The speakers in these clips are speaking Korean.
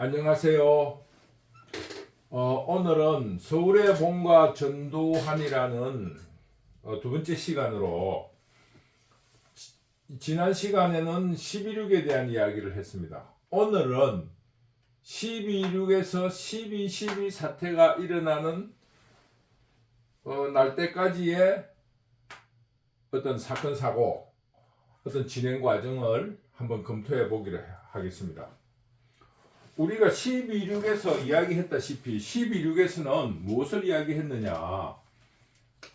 안녕하세요. 오늘은 서울의 봄과 전두환이라는 두 번째 시간으로 지난 시간에는 12.6에 대한 이야기를 했습니다. 오늘은 12.6에서 12.12 사태가 일어나는 날 때까지의 어떤 사건 사고 어떤 진행 과정을 한번 검토해 보기로 하겠습니다. 우리가 12.6에서 이야기했다시피 12.6에서는 무엇을 이야기했느냐?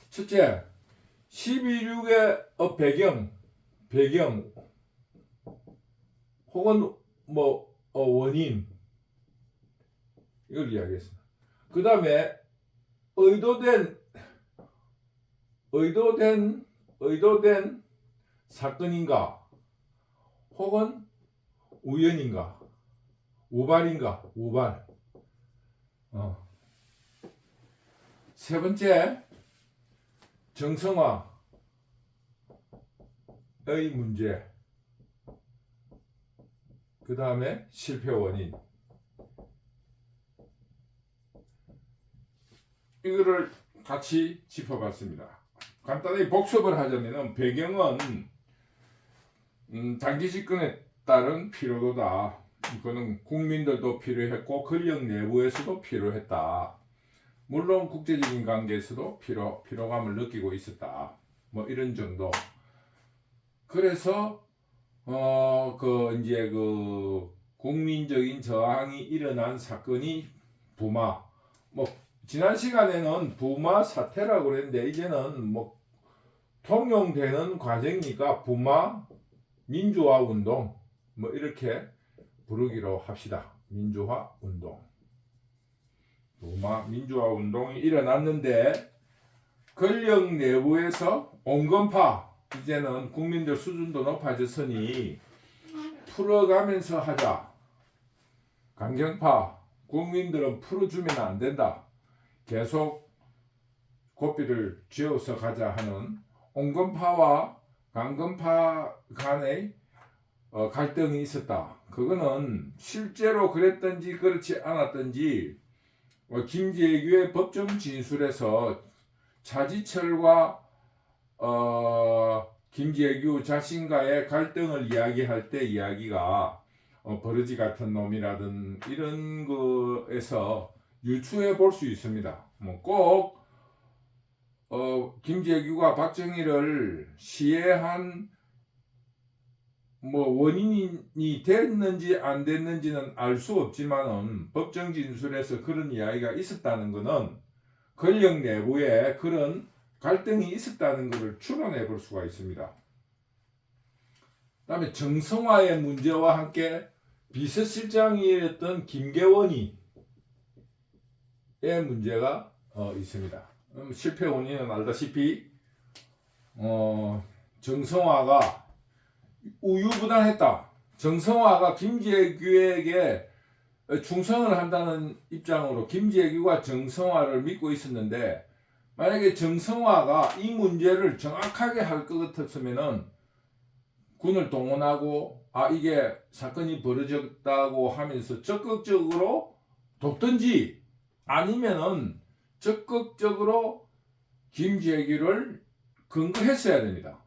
첫째, 12.6의 배경 혹은 원인 이걸 이야기했습니다. 그 다음에 의도된 사건인가 혹은 우연인가 우발. 세 번째, 정성화의 문제. 그 다음에 실패 원인. 이거를 같이 짚어봤습니다. 간단히 복습을 하자면 배경은 장기 집권에 따른 피로도다. 이거는 국민들도 필요했고 권력 내부에서도 필요했다. 물론 국제적인 관계에서도 피로감을 느끼고 있었다. 이런 정도. 그래서 이제 국민적인 저항이 일어난 사건이 부마. 지난 시간에는 부마 사태라고 그랬는데 이제는 통용되는 과정이니까 부마 민주화 운동 이렇게 부르기로 합시다. 민주화 운동. 부마 민주화 운동이 일어났는데 권력 내부에서 온건파, 이제는 국민들 수준도 높아졌으니 풀어가면서 하자. 강경파, 국민들은 풀어주면 안 된다. 계속 고삐를 쥐어서 가자 하는 온건파와 강건파 간의 갈등이 있었다. 그거는 실제로 그랬든지 그렇지 않았든지 김재규의 법정 진술에서 차지철과 김재규 자신과의 갈등을 이야기할 때 이야기가 버러지 같은 놈이라든 이런 거에서 유추해 볼 수 있습니다. 꼭 김재규가 박정희를 시해한 원인이 됐는지 안 됐는지는 알 수 없지만은 법정 진술에서 그런 이야기가 있었다는 것은 권력 내부에 그런 갈등이 있었다는 것을 추론해 볼 수가 있습니다. 그다음에 정성화의 문제와 함께 비서실장이었던 김계원이의 문제가 있습니다. 실패 원인은 알다시피 정성화가 우유부단했다. 정성화가 김재규에게 충성을 한다는 입장으로 김재규가 정성화를 믿고 있었는데, 만약에 정성화가 이 문제를 정확하게 할 것 같았으면은 군을 동원하고 이게 사건이 벌어졌다고 하면서 적극적으로 돕든지 아니면은 적극적으로 김재규를 근거했어야 됩니다.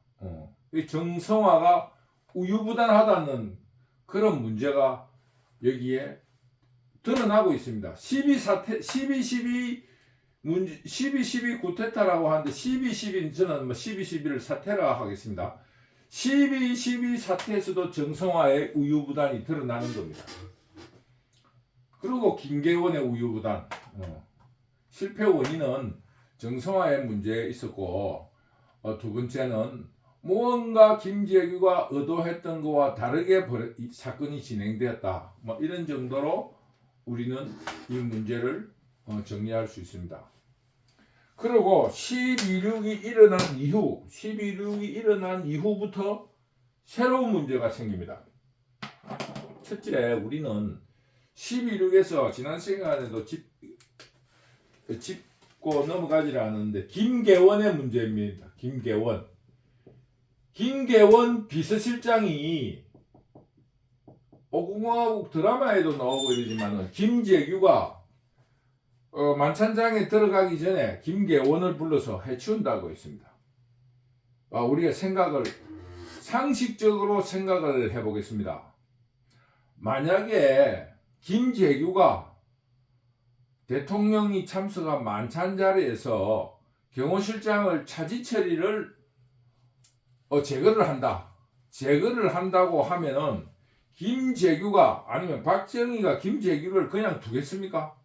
정성화가 우유부단하다는 그런 문제가 여기에 드러나고 있습니다. 12.12 구테타라고 하는데 12.12는 저는 12.12를 사태라 하겠습니다. 12.12 사태에서도 정성화의 우유부단이 드러나는 겁니다. 그리고 김계원의 우유부단. 실패 원인은 정성화의 문제에 있었고, 두 번째는 무언가 김재규가 의도했던 것과 다르게 사건이 진행되었다. 이런 정도로 우리는 이 문제를 정리할 수 있습니다. 그리고 12.6이 일어난 이후부터 새로운 문제가 생깁니다. 첫째, 우리는 12.6에서 지난 시간에도 짚고 넘어가지 않았는데 김계원의 문제입니다. 김계원 비서실장이 오공화국 드라마에도 나오고 이러지만은 김재규가 만찬장에 들어가기 전에 김계원을 불러서 해치운다고 했습니다. 우리가 상식적으로 생각을 해보겠습니다. 만약에 김재규가 대통령이 참석한 만찬 자리에서 경호실장을 차지 처리를 제거를 한다고 하면은 김재규가 아니면 박정희가 김재규를 그냥 두겠습니까?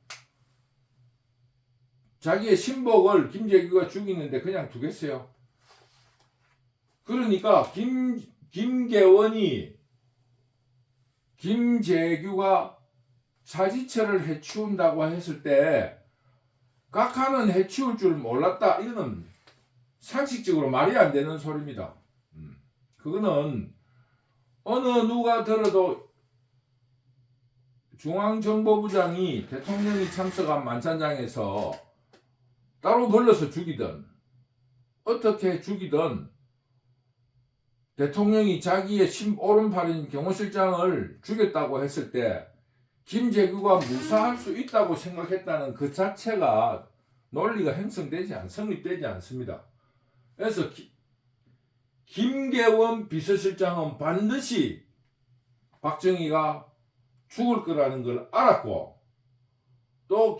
자기의 신복을 김재규가 죽이는데 그냥 두겠어요? 그러니까 김계원이 김재규가 사지처를 해치운다고 했을 때 각하는 해치울 줄 몰랐다, 이거는 상식적으로 말이 안 되는 소리입니다. 그거는 어느 누가 들어도 중앙정보부장이 대통령이 참석한 만찬장에서 따로 불러서 죽이든 어떻게 죽이든 대통령이 자기의 오른팔인 경호실장을 죽였다고 했을 때 김재규가 무사할 수 있다고 생각했다는 그 자체가 논리가 성립되지 않습니다. 그래서 김계원 비서실장은 반드시 박정희가 죽을 거라는 걸 알았고, 또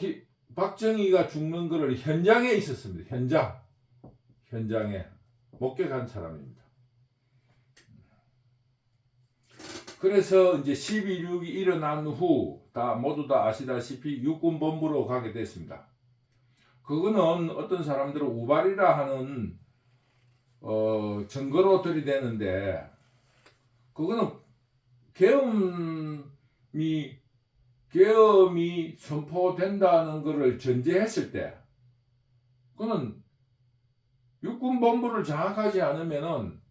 박정희가 죽는 것을 현장에 있었습니다. 현장에 목격한 사람입니다. 그래서 이제 12.6이 일어난 후 모두 다 아시다시피 육군본부로 가게 됐습니다. 그거는 어떤 사람들은 우발이라 하는 증거로 들이대는데, 그거는 계엄이 선포된다는 것을 전제했을 때, 그거는 육군본부를 장악하지 않으면은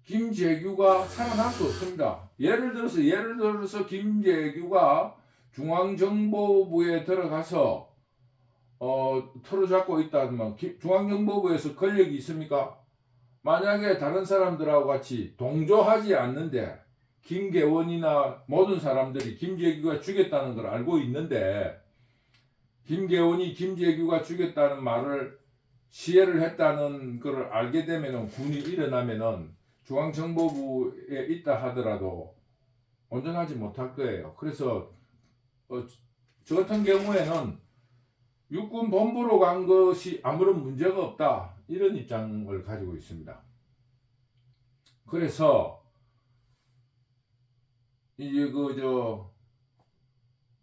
김재규가 살아날 수 없습니다. 예를 들어서 김재규가 중앙정보부에 들어가서 틀어잡고 있다면 중앙정보부에서 권력이 있습니까? 만약에 다른 사람들하고 같이 동조하지 않는데 김계원이나 모든 사람들이 김재규가 죽였다는 걸 알고 있는데, 김계원이 김재규가 죽였다는 말을 시해를 했다는 걸 알게 되면 군이 일어나면은 중앙정보부에 있다 하더라도 온전하지 못할 거예요. 그래서 저 같은 경우에는 육군본부로 간 것이 아무런 문제가 없다, 이런 입장을 가지고 있습니다. 그래서 이제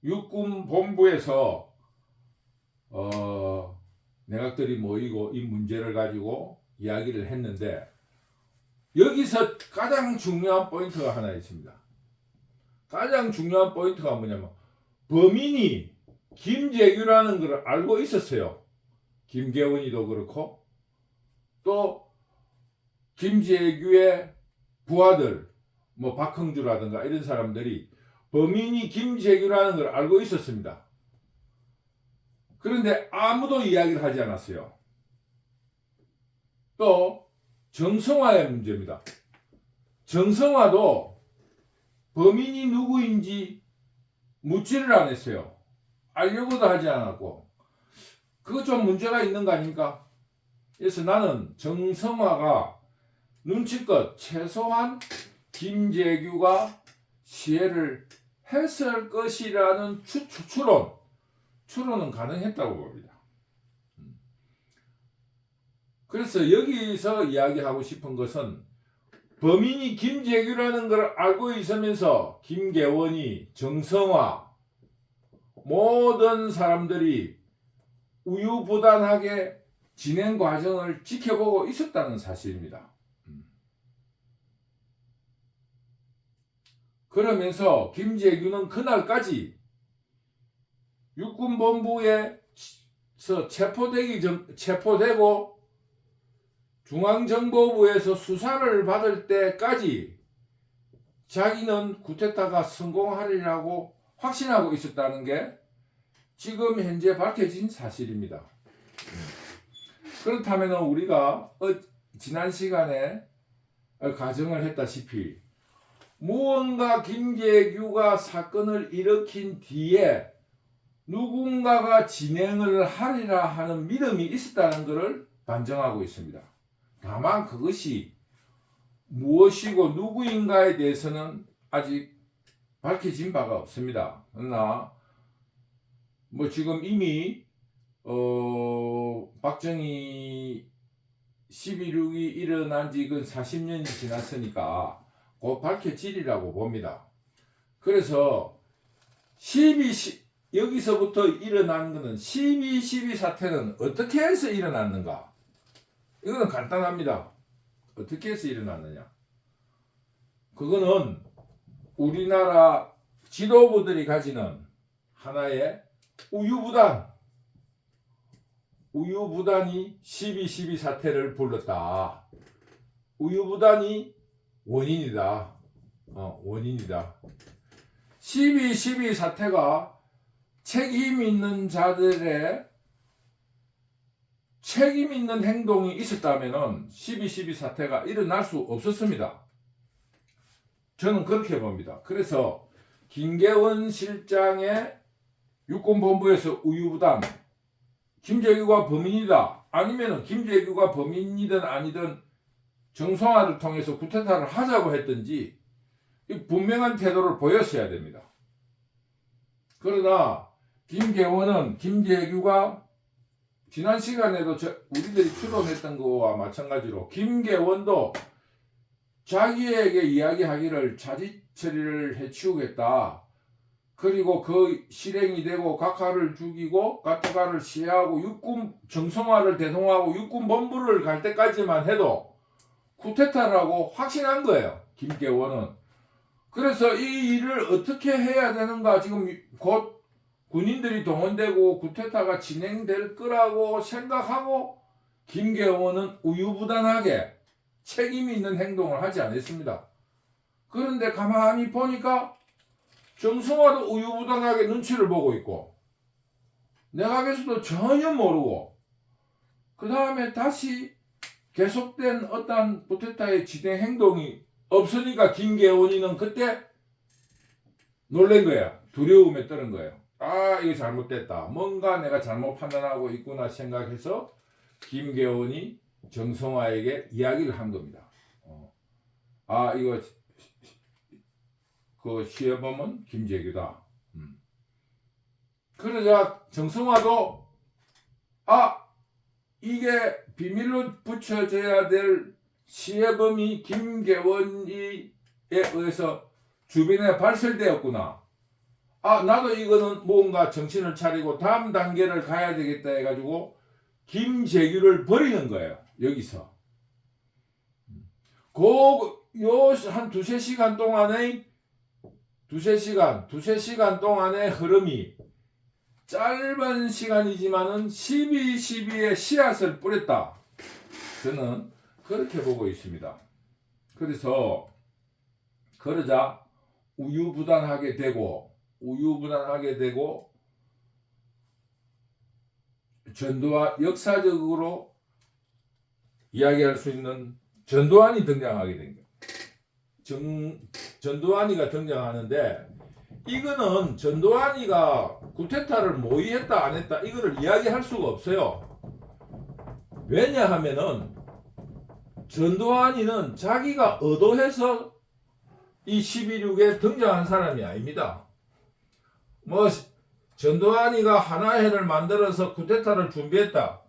육군본부에서 내각들이 모이고 이 문제를 가지고 이야기를 했는데, 여기서 가장 중요한 포인트가 하나 있습니다. 가장 중요한 포인트가 뭐냐면, 범인이 김재규라는 걸 알고 있었어요. 김계원이도 그렇고 또 김재규의 부하들 박흥주라든가 이런 사람들이 범인이 김재규라는 걸 알고 있었습니다. 그런데 아무도 이야기를 하지 않았어요. 또 정성화의 문제입니다. 정성화도 범인이 누구인지 묻지를 않았어요. 알려고도 하지 않았고, 그거 좀 문제가 있는 거 아닙니까? 그래서 나는 정성화가 눈치껏 최소한 김재규가 시해를 했을 것이라는 추론은 가능했다고 봅니다. 그래서 여기서 이야기하고 싶은 것은, 범인이 김재규라는 걸 알고 있으면서 김계원이, 정성화, 모든 사람들이 우유부단하게 진행 과정을 지켜보고 있었다는 사실입니다. 그러면서 김재규는 그날까지 육군본부에서 체포되고 중앙정보부에서 수사를 받을 때까지 자기는 쿠데타가 성공하리라고 확신하고 있었다는 게 지금 현재 밝혀진 사실입니다. 그렇다면 우리가 지난 시간에 가정을 했다시피 무언가 김재규가 사건을 일으킨 뒤에 누군가가 진행을 하리라 하는 믿음이 있었다는 것을 반증하고 있습니다. 다만 그것이 무엇이고 누구인가에 대해서는 아직 밝혀진 바가 없습니다. 그러나 뭐 지금 이미 박정희 11.6이 일어난 지금 40년이 지났으니까 곧 밝혀지리라고 봅니다. 그래서 여기서부터 일어난 것은 12.12 사태는 어떻게 해서 일어났는가? 이거는 간단합니다. 어떻게 해서 일어났느냐? 그거는 우리나라 지도부들이 가지는 하나의 우유부단이 12.12 사태를 불렀다. 우유부단이 원인이다. 원인이다. 12.12 사태가 책임 있는 자들의 책임 있는 행동이 있었다면 12.12 사태가 일어날 수 없었습니다. 저는 그렇게 봅니다. 그래서 김계원 실장의 육군본부에서 우유부단 김재규가 범인이다. 아니면 김재규가 범인이든 아니든 정성화를 통해서 쿠데타를 하자고 했든지 분명한 태도를 보였어야 됩니다. 그러나 김계원은 김재규가 지난 시간에도 우리들이 추론했던 거와 마찬가지로 김계원도 자기에게 이야기하기를 자직 처리를 해치우겠다. 그리고 그 실행이 되고 각하를 죽이고 가타가를 시해하고 육군 정성화를 대동하고 육군 본부를 갈 때까지만 해도 쿠데타라고 확신한 거예요. 김계원은. 그래서 이 일을 어떻게 해야 되는가, 지금 곧 군인들이 동원되고 쿠데타가 진행될 거라고 생각하고 김계원은 우유부단하게 책임 있는 행동을 하지 않았습니다. 그런데 가만히 보니까 정성화도 우유부단하게 눈치를 보고 있고 내각에서도 전혀 모르고 그 다음에 다시 계속된 어떤 쿠데타의 진행 행동이 없으니까 김계원이는 그때 놀란 거야. 두려움에 떨은 거예요. 아, 이거 잘못됐다. 뭔가 내가 잘못 판단하고 있구나 생각해서 김계원이 정성화에게 이야기를 한 겁니다. 아, 이거 그 시해범은 김재규다. 그러자 정성화도 이게 비밀로 붙여져야 될 시해범이 김계원에 의해서 주변에 발설되었구나. 나도 이거는 뭔가 정신을 차리고 다음 단계를 가야 되겠다 해가지고 김재규를 버리는 거예요. 여기서. 한 두세 시간 동안의 흐름이 짧은 시간이지만은 12.12의 씨앗을 뿌렸다. 저는 그렇게 보고 있습니다. 그러자 우유부단하게 되고 역사적으로 이야기할 수 있는 전두환이 등장하게 된 거예요. 전두환이가 등장하는데 이거는 전두환이가 쿠데타를 모의했다 안 했다 이거를 이야기할 수가 없어요. 왜냐하면은 전두환이는 자기가 의도해서 이 12.6에 등장한 사람이 아닙니다. 전두환이가 하나회를 만들어서 쿠데타를 준비했다.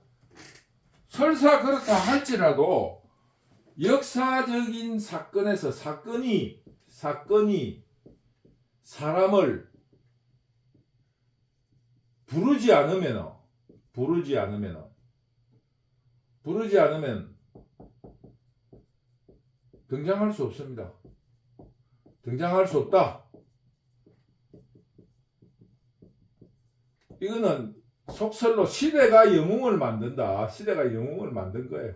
설사 그렇다 할지라도 역사적인 사건에서 사건이 사람을 부르지 않으면 등장할 수 없습니다. 등장할 수 없다. 이거는 속설로 시대가 영웅을 만든다. 시대가 영웅을 만든 거예요.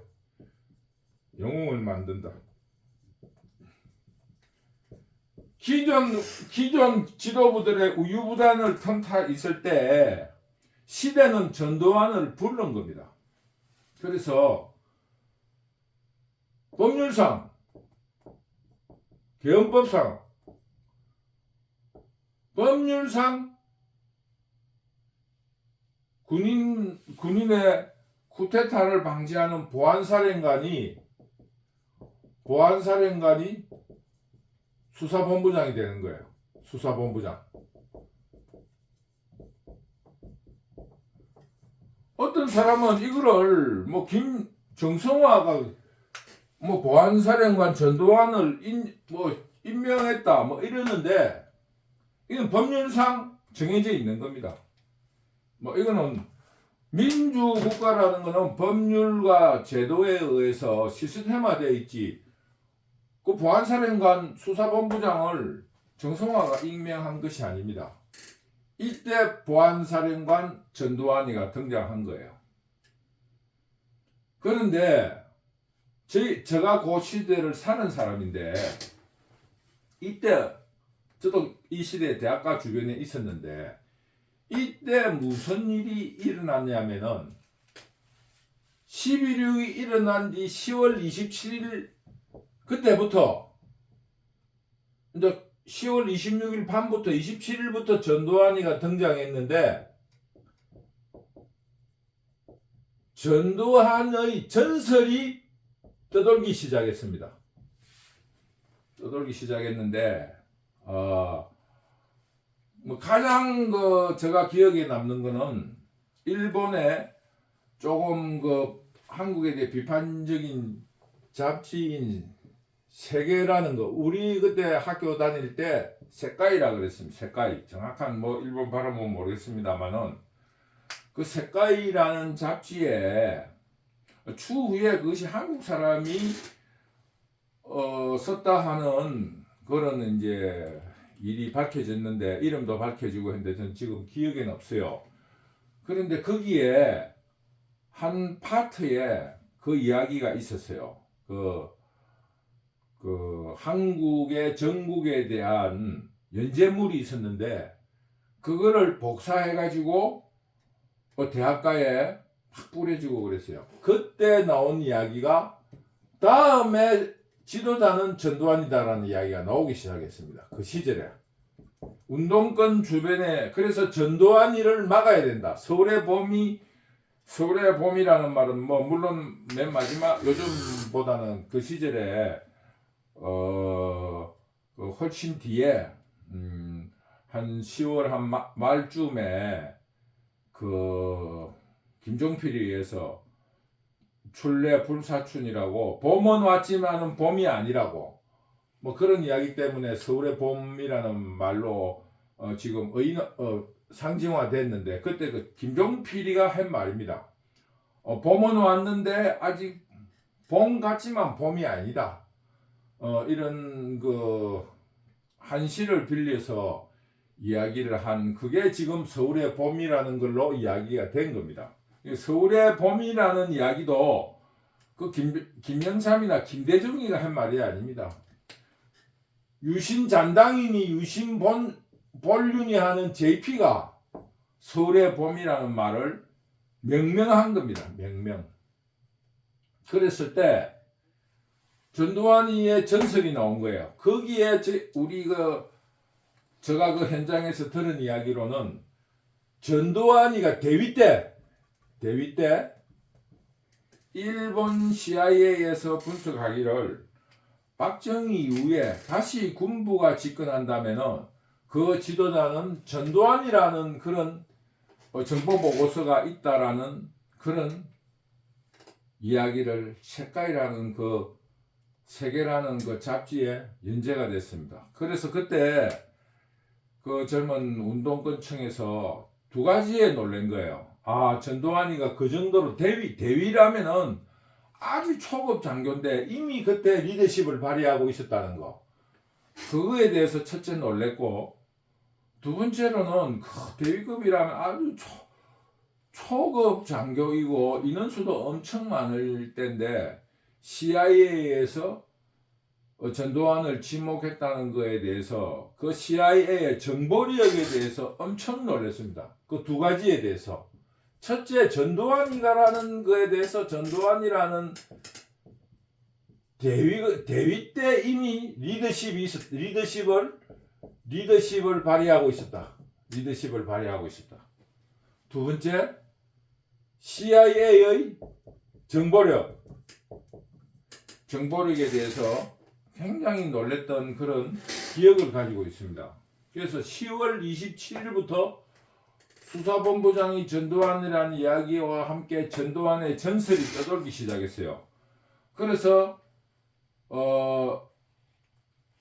영웅을 만든다. 기존 지도부들의 우유부단을 턴타 있을 때 시대는 전두환을 부른 겁니다. 그래서 법률상, 개헌법상 법률상 군인의 쿠데타를 방지하는 보안사령관이 수사본부장이 되는 거예요. 수사본부장. 어떤 사람은 이거를 정성화가 보안사령관 전두환을 임명했다 이러는데, 이건 법률상 정해져 있는 겁니다. 이거는 민주국가라는 거는 법률과 제도에 의해서 시스템화되어 있지, 그 보안사령관 수사본부장을 정성화가 임명한 것이 아닙니다. 이때 보안사령관 전두환이가 등장한 거예요. 그런데 제가 그 시대를 사는 사람인데, 이때 저도 이 시대에 대학가 주변에 있었는데, 이때 무슨 일이 일어났냐면은 11.6이 일어난 뒤 10월 27일 그때부터 이제 10월 26일 밤부터 27일부터 전두환이가 등장했는데, 전두환의 전설이 떠돌기 시작했습니다. 떠돌기 시작했는데, 가장 제가 기억에 남는 거는 일본의 조금 한국에 대해 비판적인 잡지인 세계라는 거, 우리 그때 학교 다닐 때 세카이라 그랬습니다. 세카이. 정확한 일본 발음은 모르겠습니다만은, 그 세카이라는 잡지에 추후에 그것이 한국 사람이 썼다 하는 그런 이제 일이 밝혀졌는데, 이름도 밝혀지고 했는데 저는 지금 기억에는 없어요. 그런데 거기에 한 파트에 그 이야기가 있었어요. 한국의 전국에 대한 연재물이 있었는데, 그거를 복사해가지고 대학가에 팍 뿌려주고 그랬어요. 그때 나온 이야기가 다음에 지도자는 전두환이다라는 이야기가 나오기 시작했습니다. 그 시절에 운동권 주변에, 그래서 전두환이를 막아야 된다. 서울의 봄이라는 말은 물론 맨 마지막 요즘보다는 그 시절에 훨씬 뒤에 한 10월 한 말쯤에 김종필에 의해서 출래 불사춘이라고, 봄은 왔지만은 봄이 아니라고 그런 이야기 때문에 서울의 봄이라는 말로 지금 상징화됐는데, 그때 김종필이가 한 말입니다. 봄은 왔는데 아직 봄 같지만 봄이 아니다. 이런 한시를 빌려서 이야기를 한, 그게 지금 서울의 봄이라는 걸로 이야기가 된 겁니다. 서울의 봄이라는 이야기도 김영삼이나 김대중이가 한 말이 아닙니다. 유신잔당이니 유신본륜이 하는 JP가 서울의 봄이라는 말을 명명한 겁니다. 명명. 그랬을 때 전두환이의 전설이 나온 거예요. 거기에 제가 그 현장에서 들은 이야기로는, 전두환이가 대위 때 일본 CIA에서 분석하기를, 박정희 이후에 다시 군부가 집권한다면은 그 지도자는 전두환이라는 그런 정보보고서가 있다라는 그런 이야기를 세카이라는 세계라는 잡지에 연재가 됐습니다. 그래서 그때 젊은 운동권층에서 두 가지에 놀란 거예요. 전두환이가 그 정도로 대위라면은 아주 초급 장교인데 이미 그때 리더십을 발휘하고 있었다는 거. 그거에 대해서 첫째 놀랬고, 두 번째로는 대위급이라면 아주 초급 장교이고 인원수도 엄청 많을 때인데, CIA에서 전두환을 지목했다는 것에 대해서 그 CIA의 정보력에 대해서 엄청 놀랐습니다. 그 두 가지에 대해서. 첫째, 전두환이가라는 것에 대해서, 전두환이라는 대위 때 이미 리더십을 리더십을 발휘하고 있었다. 리더십을 발휘하고 있었다. 두 번째, CIA의 정보력에 대해서 굉장히 놀랬던 그런 기억을 가지고 있습니다. 그래서 10월 27일부터 수사본부장이 전두환이라는 이야기와 함께 전두환의 전설이 떠돌기 시작했어요. 그래서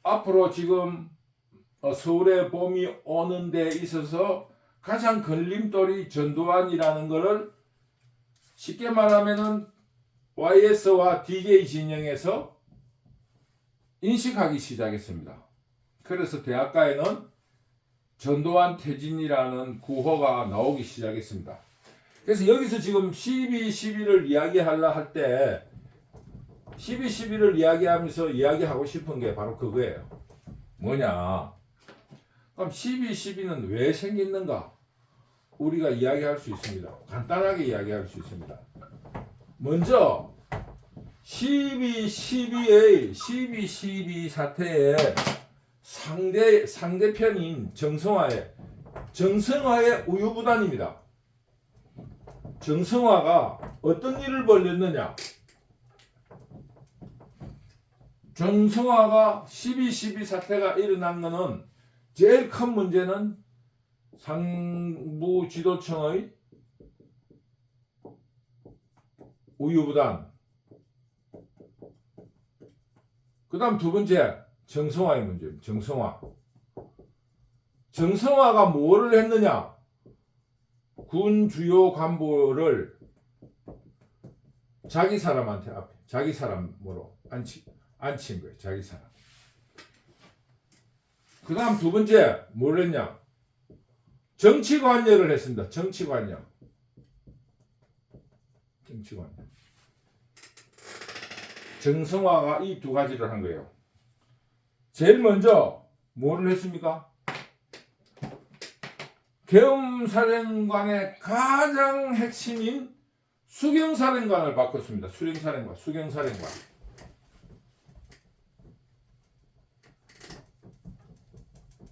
앞으로 지금 서울의 봄이 오는 데 있어서 가장 걸림돌이 전두환이라는 것을 쉽게 말하면은 YS와 DJ 진영에서 인식하기 시작했습니다. 그래서 대학가에는 전두환 퇴진이라는 구호가 나오기 시작했습니다. 그래서 여기서 지금 12.12를 이야기하려 할 때 12.12를 이야기하면서 이야기하고 싶은 게 바로 그거예요. 뭐냐? 그럼 12.12는 왜 생겼는가? 우리가 이야기할 수 있습니다. 간단하게 이야기할 수 있습니다. 먼저 12.12 사태의 상대편인 정성화의 우유부단입니다. 정성화가 어떤 일을 벌였느냐? 정성화가 12.12 사태가 일어난 것은 제일 큰 문제는 상부 지도층의 우유부단. 그 다음 두 번째, 정성화의 문제입니다. 정성화가 뭐를 했느냐? 군 주요 간부를 자기 사람한테 앞에, 자기 사람으로 앉힌 거예요. 자기 사람. 그 다음 두 번째, 뭘 했냐? 정치관여를 했습니다. 정치관여. 정성화가 이 두 가지를 한 거예요. 제일 먼저 뭐를 했습니까? 계엄사령관의 가장 핵심인 수경사령관을 바꿨습니다. 수경사령관.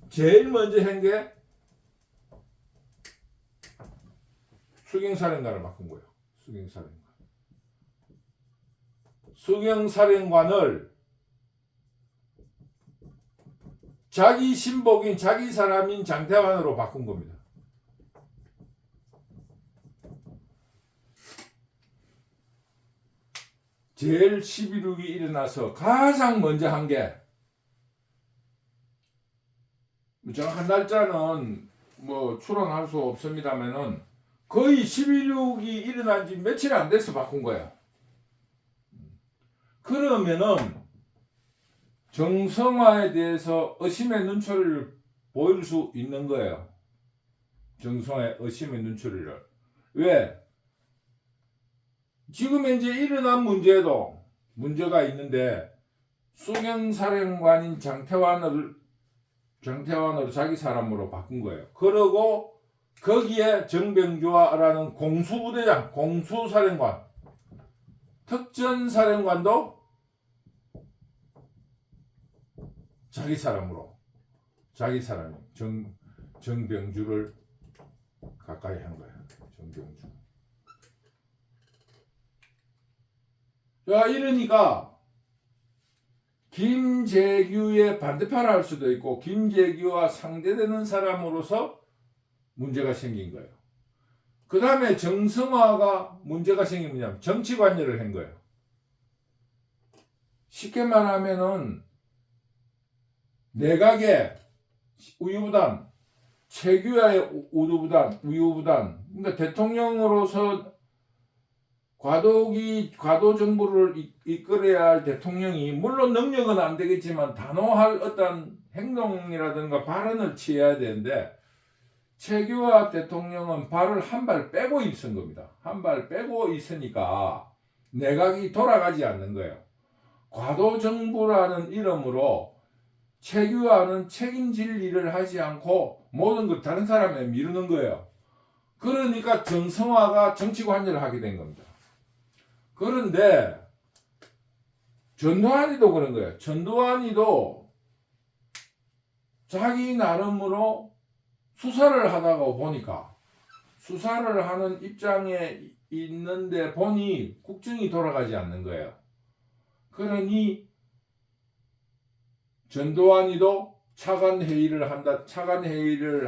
제일 먼저 한 게 수경사령관을 바꾼 거예요. 수경사령관을 자기 신복인 자기 사람인 장태환으로 바꾼 겁니다. 제일 11.6이 일어나서 가장 먼저 한 게 정확한 날짜는 뭐 추론할 수 없습니다만은 거의 11.6이 일어난 지 며칠 안 돼서 바꾼 거야. 그러면은 정성화에 대해서 의심의 눈초리를 보일 수 있는 거예요. 정성화의 의심의 눈초리를. 왜? 지금 현재 일어난 문제도 문제가 있는데 수경사령관인 장태환으로 자기 사람으로 바꾼 거예요. 그러고 거기에 정병주와라는 공수부대장, 공수사령관, 특전사령관도 자기 사람이 정병주를 가까이 한 거예요. 정병주. 자, 이러니까 김재규의 반대파를 할 수도 있고 김재규와 상대되는 사람으로서 문제가 생긴 거예요. 그 다음에 정성화가 문제가 생기면 정치관여를 한 거예요. 쉽게 말하면은 내각의 우유부단, 최규하의 우유부단. 그러니까 대통령으로서 과도 정부를 이끌어야 할 대통령이 물론 능력은 안 되겠지만 단호할 어떤 행동이라든가 발언을 취해야 되는데 최규하 대통령은 발을 한 발 빼고 있은 겁니다. 한 발 빼고 있으니까 내각이 돌아가지 않는 거예요. 과도 정부라는 이름으로 최규하는 책임질 일을 하지 않고 모든 걸 다른 사람에 미루는 거예요. 그러니까 정성화가 정치관여를 하게 된 겁니다. 그런데 전두환이도 그런 거예요. 전두환이도 자기 나름으로 수사를 하다가 보니까 수사를 하는 입장에 있는데 보니 국정이 돌아가지 않는 거예요. 그러니 전두환이도 차관 회의를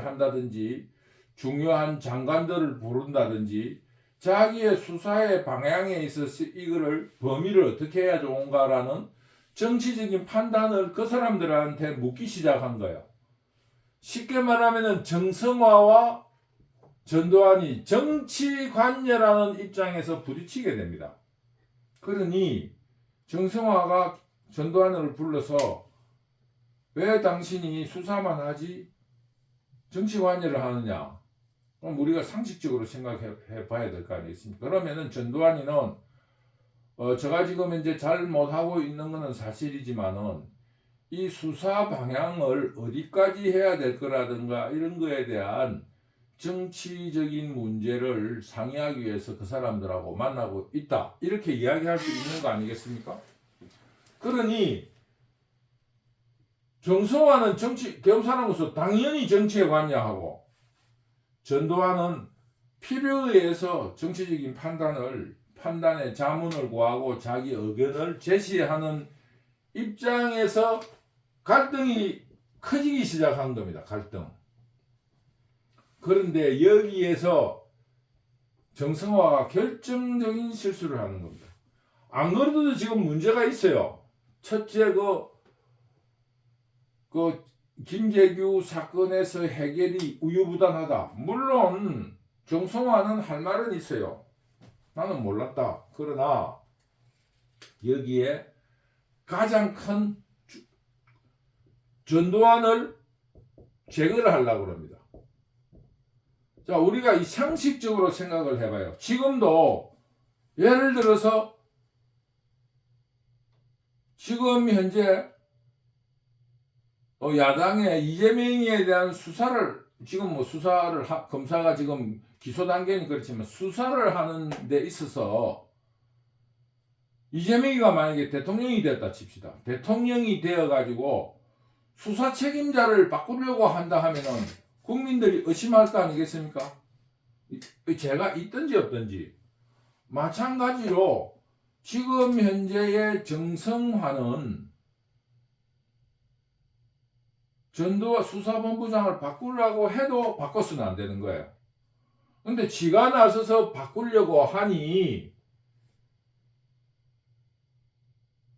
한다든지 중요한 장관들을 부른다든지 자기의 수사의 방향에 있어서 이거를 범위를 어떻게 해야 좋은가라는 정치적인 판단을 그 사람들한테 묻기 시작한 거예요. 쉽게 말하면 정성화와 전두환이 정치관여라는 입장에서 부딪히게 됩니다. 그러니 정성화가 전두환을 불러서 왜 당신이 수사만 하지 정치관여를 하느냐? 그럼 우리가 상식적으로 생각해 봐야 될 거 아니겠습니까? 그러면은 전두환이는 제가 지금 이제 잘 못하고 있는 것은 사실이지만은 이 수사 방향을 어디까지 해야 될 거라든가 이런 거에 대한 정치적인 문제를 상의하기 위해서 그 사람들하고 만나고 있다. 이렇게 이야기할 수 있는 거 아니겠습니까? 그러니 정성화는 겸사람으로서 당연히 정치에 관여하고 전두환은 필요에 의해서 정치적인 판단의 자문을 구하고 자기 의견을 제시하는 입장에서 갈등이 커지기 시작한 겁니다. 갈등. 그런데 여기에서 정성화가 결정적인 실수를 하는 겁니다. 안 그래도 지금 문제가 있어요. 첫째, 김재규 사건에서 해결이 우유부단하다. 물론 정성화는 할 말은 있어요. 나는 몰랐다. 그러나 여기에 가장 큰 전두환을 제거를 하려고 합니다. 자, 우리가 이 상식적으로 생각을 해봐요. 지금도 예를 들어서 지금 현재 야당의 이재명에 대한 수사를 지금 검사가 지금 기소 단계는 그렇지만 수사를 하는 데 있어서 이재명이가 만약에 대통령이 됐다 칩시다. 대통령이 되어가지고 수사 책임자를 바꾸려고 한다 하면은 국민들이 의심할 거 아니겠습니까? 죄가 있든지 없든지. 마찬가지로 지금 현재의 정성화는 전두환 수사본부장을 바꾸려고 해도 바꿔서는 안 되는 거예요. 근데 지가 나서서 바꾸려고 하니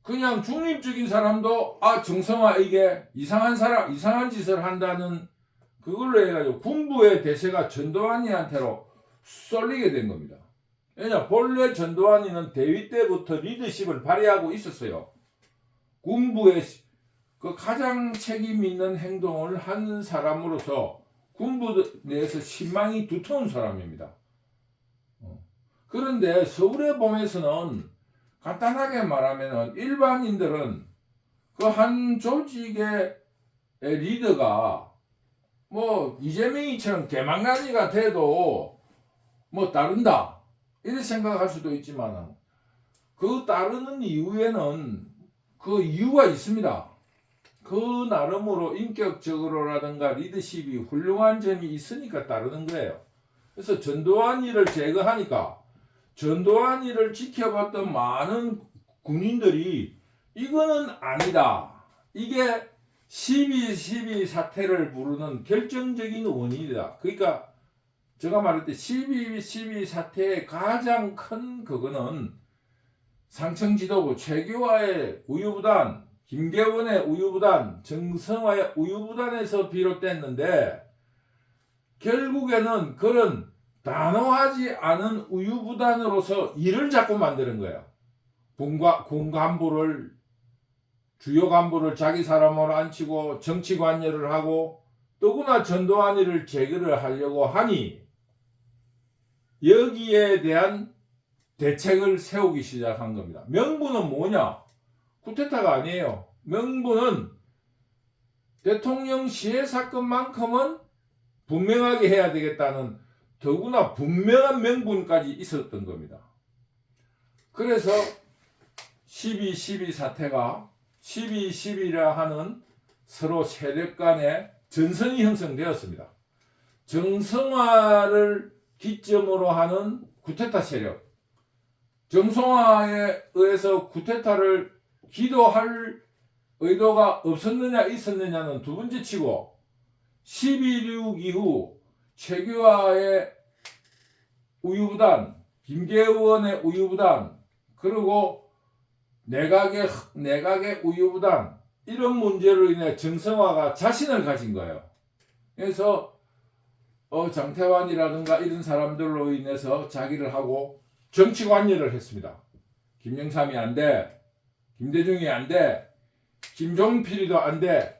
그냥 중립적인 사람도 정성화 이게 이상한 짓을 한다는 그걸로 해가지고 군부의 대세가 전두환이한테로 쏠리게 된 겁니다. 왜냐 본래 전두환이는 대위 때부터 리더십을 발휘하고 있었어요. 군부의 그 가장 책임 있는 행동을 한 사람으로서 군부 내에서 신망이 두터운 사람입니다. 그런데 서울의 봄에서는 간단하게 말하면 일반인들은 그 한 조직의 리더가 뭐 이재명이처럼 개망나니가 돼도 뭐 따른다 이렇게 생각할 수도 있지만 그 따르는 이유에는 그 이유가 있습니다. 그 나름으로 인격적으로라든가 리더십이 훌륭한 점이 있으니까 따르는 거예요. 그래서 전두환이를 제거하니까 전두환이를 지켜봤던 많은 군인들이 이거는 아니다. 이게 12.12 사태를 부르는 결정적인 원인이다. 그러니까 제가 말할 때 12.12 사태의 가장 큰 그거는 상층지도부 최규하의 우유부단, 김계원의 우유부단, 정성화의 우유부단에서 비롯됐는데 결국에는 그런 단호하지 않은 우유부단으로서 일을 자꾸 만드는 거예요. 군 간부를 주요 간부를 자기 사람으로 앉히고 정치 관여를 하고 더구나 전두환이를 제거를 하려고 하니 여기에 대한 대책을 세우기 시작한 겁니다. 명분은 뭐냐? 쿠데타가 아니에요. 명분은 대통령 시해 사건만큼은 분명하게 해야 되겠다는 더구나 분명한 명분까지 있었던 겁니다. 그래서 12.12 사태가 12.12라 하는 서로 세력 간의 전선이 형성되었습니다. 정성화를 기점으로 하는 쿠데타 세력, 정성화에 의해서 쿠데타를 기도할 의도가 없었느냐 있었느냐는 두 번째 치고 12.6 이후 최규하의 우유부단, 김계원의 우유부단, 그리고 내각의 우유부단, 이런 문제로 인해 정성화가 자신을 가진 거예요. 그래서 장태환이라든가 이런 사람들로 인해서 자기를 하고 정치 관여를 했습니다. 김영삼이 안 돼, 김대중이 안 돼, 김종필이도 안 돼.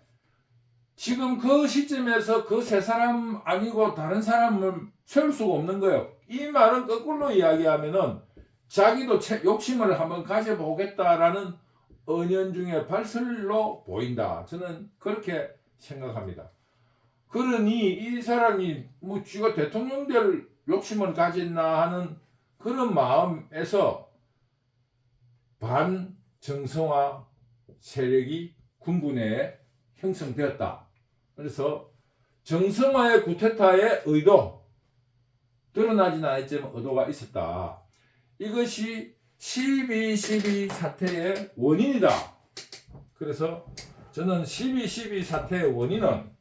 지금 그 시점에서 그 세 사람 아니고 다른 사람을 세울 수가 없는 거예요. 이 말은 거꾸로 이야기하면은 자기도 욕심을 한번 가져보겠다라는 은연중의 발설로 보인다. 저는 그렇게 생각합니다. 그러니 이 사람이 뭐 쥐가 대통령 될 욕심을 가졌나 하는 그런 마음에서 반정성화 세력이 군부 내에 형성되었다. 그래서 정성화의 쿠데타의 의도, 드러나진 않았지만 의도가 있었다. 이것이 12.12 사태의 원인이다. 그래서 저는 12.12 사태의 원인은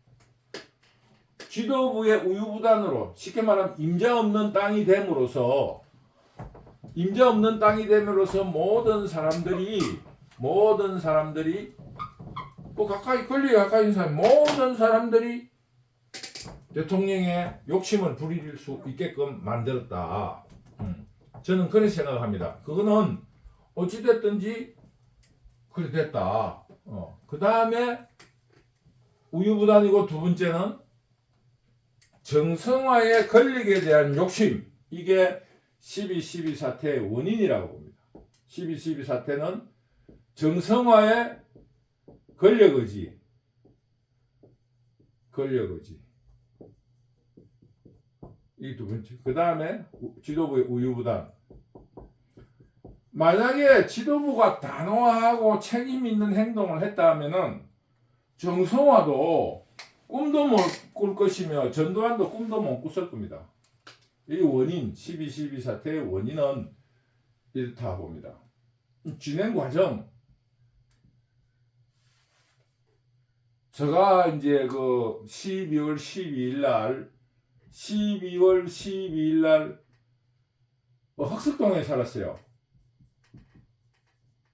지도부의 우유부단으로, 쉽게 말하면 임자 없는 땅이 됨으로써 모든 사람들이 뭐 권리에 가까이 있는 사람, 모든 사람들이 대통령의 욕심을 부릴 수 있게끔 만들었다. 저는 그렇게 생각합니다. 그거는 어찌됐든지 그렇게 됐다. 그 다음에 우유부단이고, 두 번째는 정성화의 권력에 대한 욕심. 이게 12.12 사태의 원인이라고 봅니다. 12.12 사태는 정성화의 권력의지. 이 두 번째. 그 다음에 지도부의 우유부단. 만약에 지도부가 단호하고 책임 있는 행동을 했다 하면은 정성화도 꿈도 못 꿀 것이며 전두환도 꿈도 못 꿨을 겁니다. 이 원인, 12.12 사태의 원인은 이렇다 봅니다. 진행 과정. 제가 이제 그 12월 12일 날 흑석동에 살았어요.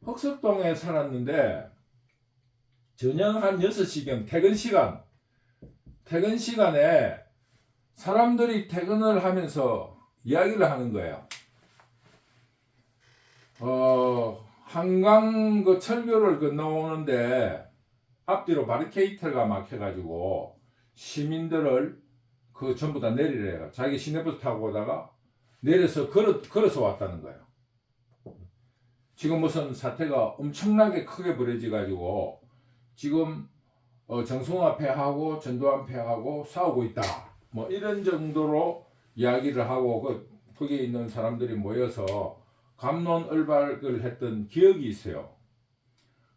흑석동에 살았는데 저녁 한 6시경 퇴근 시간에 사람들이 퇴근을 하면서 이야기를 하는 거예요. 한강 그 철교를 건너오는데 앞뒤로 바리케이트가 막혀가지고 시민들을 그 전부 다 내리래요. 자기 시내버스 타고 오다가 내려서 걸어서 왔다는 거예요. 지금 무슨 사태가 엄청나게 크게 벌어져가지고 지금 정성화 패하고 전두환 패하고 싸우고 있다. 뭐 이런 정도로 이야기를 하고 거기에 있는 사람들이 모여서 갑론을박을 했던 기억이 있어요.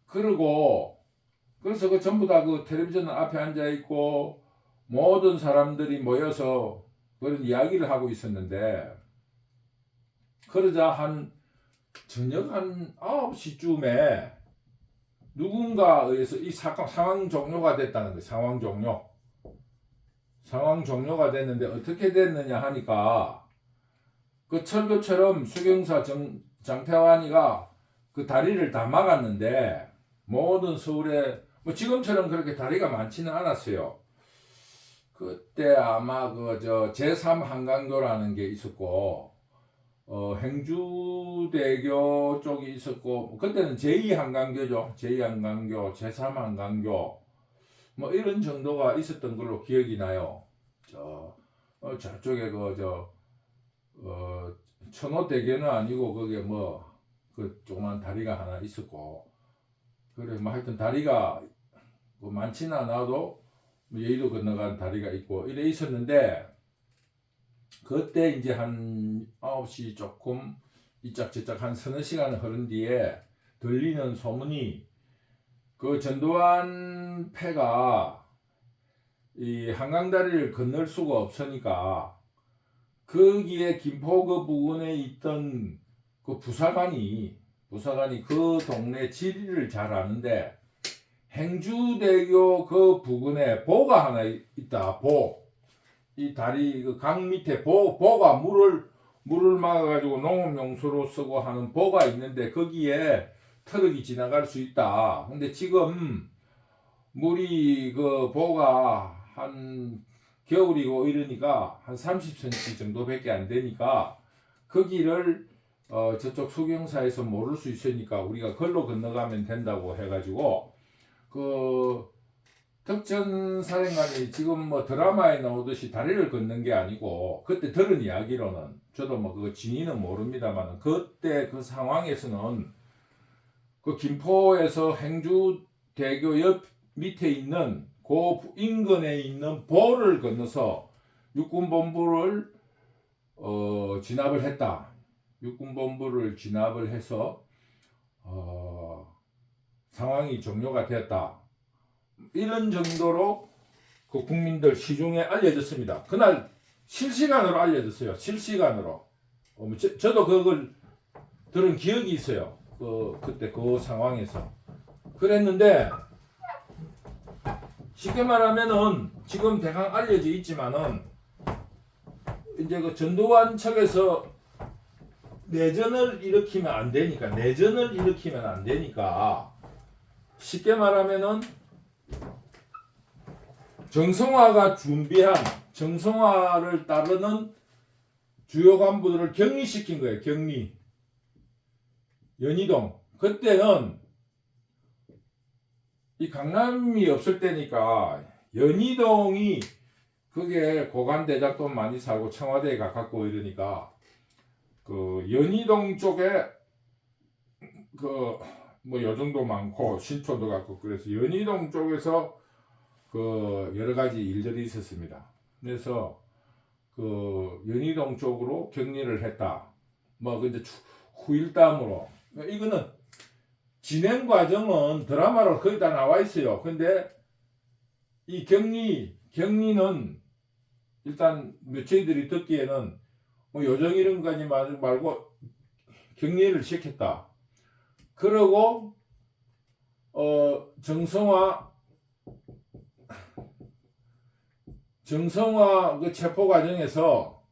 그래서 그 전부 다 그 텔레비전 앞에 앉아 있고 모든 사람들이 모여서 그런 이야기를 하고 있었는데, 그러자 저녁 한 9시쯤에 누군가에 의해서 이 상황 종료가 됐다는 거예요. 상황 종료가 됐는데 어떻게 됐느냐 하니까 그 철교처럼 수경사 장태환이가 그 다리를 다 막았는데 모든 서울에 뭐 지금처럼 그렇게 다리가 많지는 않았어요. 그때 아마 제3 한강교라는 게 있었고 행주대교 쪽이 있었고, 그때는 제2 한강교죠. 제2 한강교, 제3 한강교 뭐 이런 정도가 있었던 걸로 기억이 나요. 저쪽에 천호대교는 아니고 거기에 그 조그만 다리가 하나 있었고, 그래 뭐 하여튼 다리가 뭐 많지는 않아도 여의도 건너간 다리가 있고 이래 있었는데, 그때 이제 한 9시 조금 이짝저짝 한 서너 시간 흐른 뒤에 들리는 소문이 그 전두환 패가 이 한강다리를 건널 수가 없으니까 거기에 김포 그 부근에 있던 그 부사관이 그 동네 지리를 잘 아는데 행주대교 그 부근에 보가 하나 있다. 이 다리 그 강 밑에 보가 물을 막아가지고 농업용수로 쓰고 하는 보가 있는데 거기에 트럭이 지나갈 수 있다. 근데 지금 물이 그 보가 한 겨울이고 이러니까 한 30cm 정도밖에 안 되니까 거기를 저쪽 수경사에서 모를 수 있으니까 우리가 걸로 건너가면 된다고 해가지고 그 덕전 사령관이 지금 뭐 드라마에 나오듯이 다리를 걷는 게 아니고 그때 들은 이야기로는 저도 뭐 그거 진위는 모릅니다만 그때 그 상황에서는 그 김포에서 행주대교 옆 밑에 있는 그 인근에 있는 보를 건너서 육군본부를 진압을 했다. 육군본부를 진압을 해서 상황이 종료가 되었다. 이런 정도로 그 국민들 시중에 알려졌습니다. 그날 실시간으로 알려졌어요. 실시간으로. 저도 그걸 들은 기억이 있어요. 그때 그 상황에서. 그랬는데 쉽게 말하면은 지금 대강 알려져 있지만은 이제 그 전두환 측에서 내전을 일으키면 안 되니까 쉽게 말하면은 정성화가 준비한 정성화를 따르는 주요 간부들을 격리시킨 거예요. 격리. 연희동. 그때는 이 강남이 없을 때니까 연희동이 그게 고관대작도 많이 살고 청와대에 가깝고 이러니까 그 연희동 쪽에 그 뭐 요정도 많고 신촌도 갖고 그래서 연희동 쪽에서 그 여러 가지 일들이 있었습니다. 그래서 그 연희동 쪽으로 격리를 했다. 뭐 근데 후일담으로 이거는 진행 과정은 드라마로 거의 다 나와 있어요. 근데 이 격리는 일단 저희들이 듣기에는 뭐 요정 이름까지 말고 격리를 시켰다. 그러고 정성화 그 체포 과정에서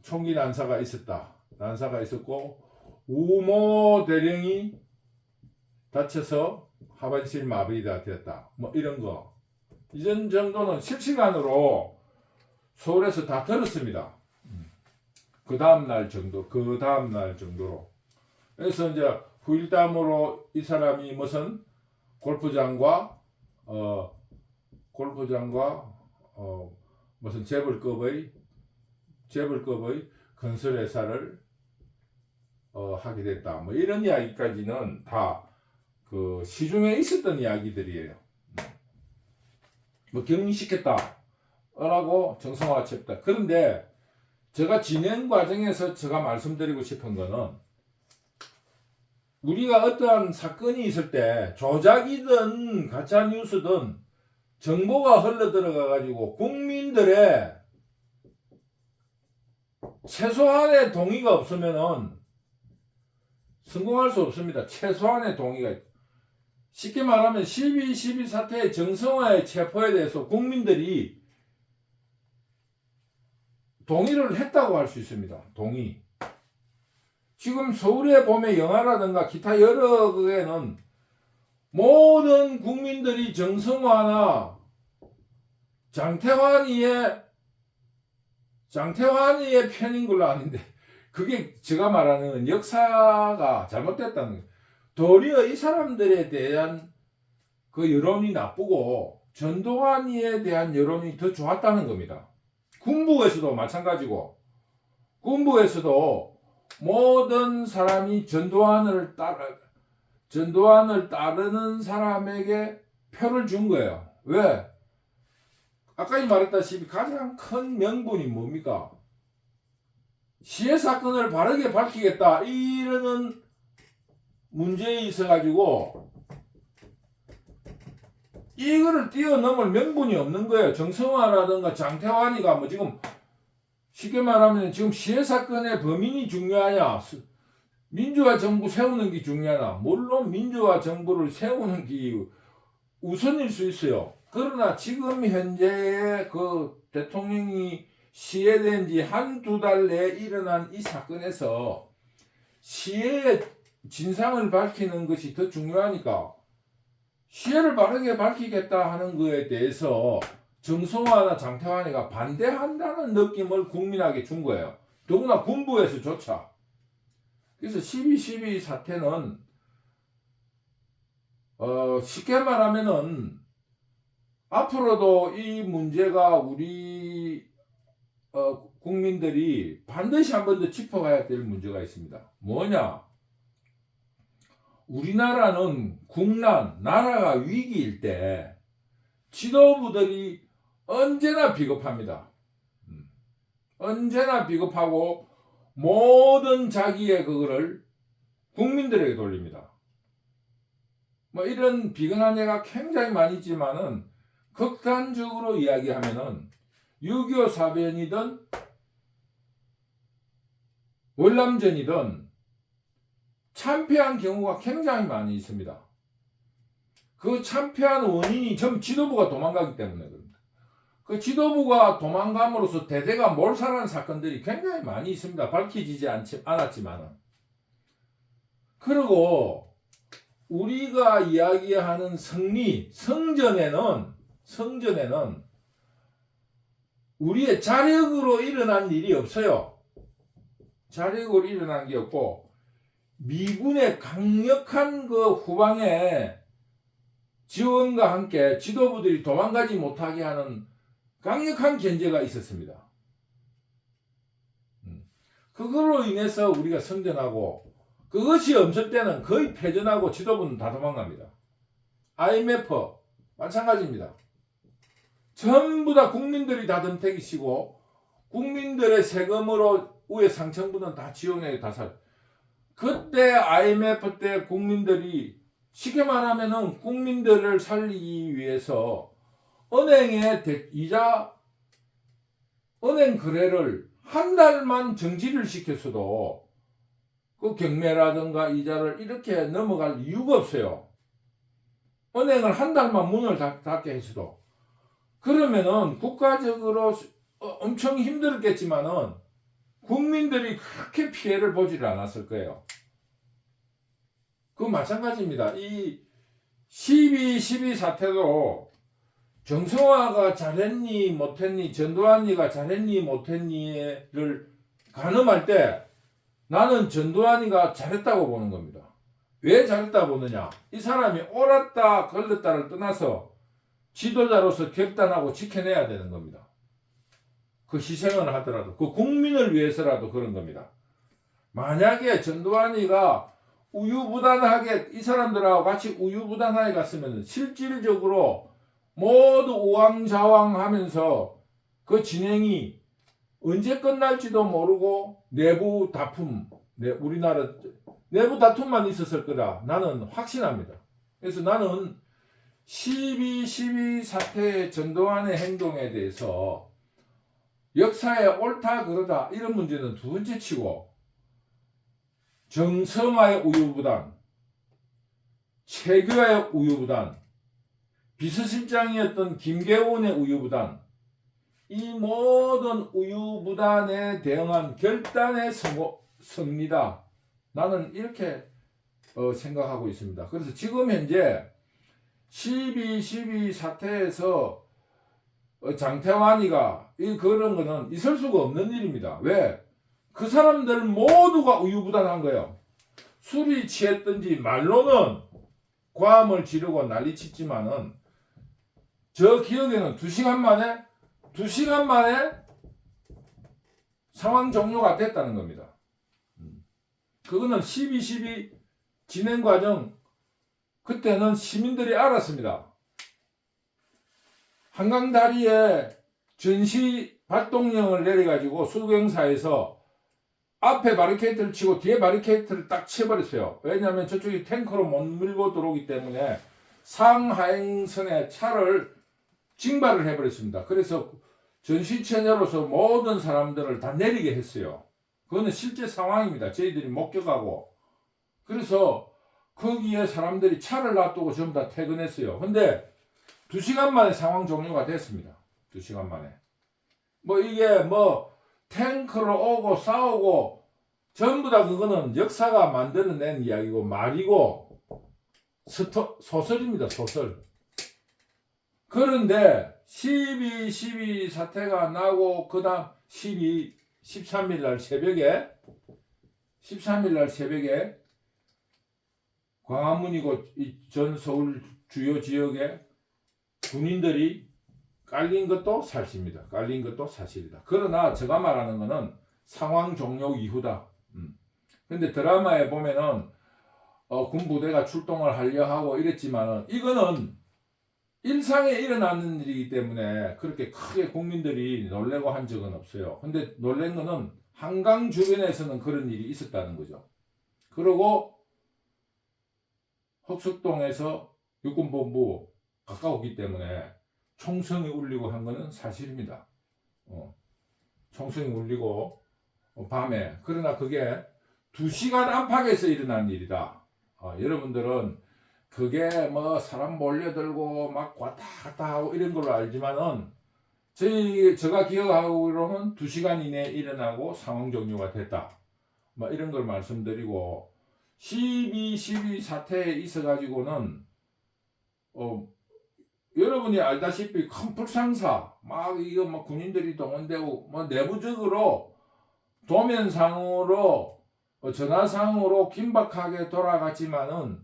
총기 난사가 있었고 우모 대령이 다쳐서 하반신 마비가 되었다. 뭐 이런 거. 이전 정도는 실시간으로 서울에서 다 들었습니다. 그 다음날 정도로. 그래서 이제 후일담으로 이 사람이 무슨 골프장과 무슨 재벌급의 건설회사를 하게 됐다. 뭐 이런 이야기까지는 다 그 시중에 있었던 이야기들이에요. 뭐 격리시켰다라고 정성화가 쳤다. 그런데 제가 진행 과정에서 제가 말씀드리고 싶은 거는 우리가 어떠한 사건이 있을 때 조작이든 가짜 뉴스든 정보가 흘러 들어가 가지고 국민들의 최소한의 동의가 없으면은 성공할 수 없습니다. 최소한의 동의가. 쉽게 말하면 12.12 사태의 정성화의 체포에 대해서 국민들이 동의를 했다고 할 수 있습니다. 동의. 지금 서울에 보면 영화라든가 기타 여러 거에는 모든 국민들이 정성화나 장태환이의 편인 걸로 아는데 그게 제가 말하는 역사가 잘못됐다는 거예요. 도리어 이 사람들에 대한 그 여론이 나쁘고 전두환이에 대한 여론이 더 좋았다는 겁니다. 군부에서도 마찬가지고 군부에서도 모든 사람이 전두환을 따르는 사람에게 표를 준 거예요. 왜? 아까 말했다시피 가장 큰 명분이 뭡니까? 시해 사건을 바르게 밝히겠다 이러는 문제에 있어가지고 이거를 뛰어넘을 명분이 없는 거예요. 정성화라든가 장태환이가 뭐 지금 쉽게 말하면 지금 시해 사건의 범인이 중요하냐, 민주화 정부 세우는 게 중요하나? 물론 민주화 정부를 세우는 게 우선일 수 있어요. 그러나 지금 현재의 그 대통령이 시해된 지 한두 달 내에 일어난 이 사건에서 시해의 진상을 밝히는 것이 더 중요하니까 시해를 바르게 밝히겠다 하는 거에 대해서 정성화나 장태환이가 반대한다는 느낌을 국민에게 준 거예요. 더구나 군부에서조차. 그래서 12.12 사태는 쉽게 말하면은 앞으로도 이 문제가 우리 국민들이 반드시 한 번 더 짚어가야 될 문제가 있습니다. 뭐냐? 우리나라는 국난, 나라가 위기일 때 지도부들이 언제나 비겁합니다. 언제나 비겁하고 모든 자기의 그거를 국민들에게 돌립니다. 뭐 이런 비근한 예가 굉장히 많이 있지만은 극단적으로 이야기하면은 6.25 사변이든 월남전이든 참패한 경우가 굉장히 많이 있습니다. 그 참패한 원인이 전부 지도부가 도망가기 때문에 그럽니다. 그 지도부가 도망감으로써 대대가 몰살하는 사건들이 굉장히 많이 있습니다. 밝혀지지 않았지만은. 그리고 우리가 이야기하는 성전에는 우리의 자력으로 일어난 일이 없어요. 자력으로 일어난 게 없고 미군의 강력한 그 후방에 지원과 함께 지도부들이 도망가지 못하게 하는 강력한 견제가 있었습니다. 그걸로 인해서 우리가 성전하고 그것이 없을 때는 거의 패전하고 지도부는 다 도망갑니다. IMF 마찬가지입니다. 전부 다 국민들이 다 덤태기시고 국민들의 세금으로 위에 상층부는 다 지원에 다 살. 그때 IMF 때 국민들이 쉽게 말하면은 국민들을 살리기 위해서 은행의 은행 거래를 한 달만 정지를 시켰어도 그 경매라든가 이자를 이렇게 넘어갈 이유가 없어요. 은행을 한 달만 문을 닫게 했어도. 그러면은 국가적으로 엄청 힘들었겠지만은 국민들이 그렇게 피해를 보지를 않았을 거예요. 그 마찬가지입니다. 이 12.12 사태도 정성화가 잘했니 못했니, 전두환이가 잘했니 못했니를 가늠할 때 나는 전두환이가 잘했다고 보는 겁니다. 왜 잘했다고 보느냐? 이 사람이 옳았다 걸렸다를 떠나서 지도자로서 결단하고 지켜내야 되는 겁니다. 그 희생을 하더라도 그 국민을 위해서라도 그런 겁니다. 만약에 전두환이가 우유부단하게 이 사람들하고 같이 우유부단하게 갔으면 실질적으로 모두 우왕좌왕하면서 그 진행이 언제 끝날지도 모르고 내부 다툼, 우리나라 내부 다툼만 있었을 거다. 나는 확신합니다. 그래서 나는 12.12 사태의 전두환의 행동에 대해서 역사에 옳다 그러다 이런 문제는 두 번째 치고 정성화의 우유부단, 최규하의 우유부단, 비서실장이었던 김계훈의 우유부단, 이 모든 우유부단에 대응한 결단의 승리다. 나는 이렇게 생각하고 있습니다. 그래서 지금 현재 12.12 사태에서 장태환이가 그런 거는 있을 수가 없는 일입니다. 왜? 그 사람들 모두가 우유부단한 거예요. 술이 취했든지 말로는 고함을 지르고 난리쳤지만은 저 기억에는 2시간 만에 상황 종료가 됐다는 겁니다. 그거는 12.12 진행 과정 그때는 시민들이 알았습니다. 한강다리에 전시 발동령을 내려가지고 수경사에서 앞에 바리케이트를 치고 뒤에 바리케이트를 딱 쳐버렸어요. 왜냐하면 저쪽이 탱커로 못 밀고 들어오기 때문에 상하행선에 차를 징발을 해버렸습니다. 그래서 전시체녀로서 모든 사람들을 다 내리게 했어요. 그거는 실제 상황입니다. 저희들이 목격하고. 그래서 거기에 사람들이 차를 놔두고 전부 다 퇴근했어요. 근데 2시간 만에 상황 종료가 됐습니다. 2시간 만에. 뭐 이게 뭐 탱크로 오고 싸우고 전부 다 그거는 역사가 만들어낸 이야기고 말이고 소설입니다. 소설. 그런데 12 사태가 나고 그 다음 13일 날 새벽에 13일 날 새벽에 광화문이고 전 서울 주요 지역에 군인들이 깔린 것도 사실입니다. 깔린 것도 사실이다. 그러나 제가 말하는 거는 상황 종료 이후다. 근데 드라마에 보면은 군 부대가 출동을 하려 하고 이랬지만은 이거는 일상에 일어나는 일이기 때문에 그렇게 크게 국민들이 놀래고 한 적은 없어요. 근데 놀란 거는 한강 주변에서는 그런 일이 있었다는 거죠. 그리고 흑석동에서 육군본부 가까웠기 때문에 총성이 울리고 한 거는 사실입니다. 총성이 울리고 밤에. 그러나 그게 2시간 안팎에서 일어난 일이다. 여러분들은 그게 뭐 사람 몰려들고 막 왔다 갔다 하고 이런 걸로 알지만은 제가 기억하기로는 2시간 이내에 일어나고 상황 종료가 됐다. 뭐 이런 걸 말씀드리고 12 사태에 있어가지고는 여러분이 알다시피 큰 불상사 막 이거 막 군인들이 동원되고 뭐 내부적으로 도면상으로 전화상으로 긴박하게 돌아갔지만은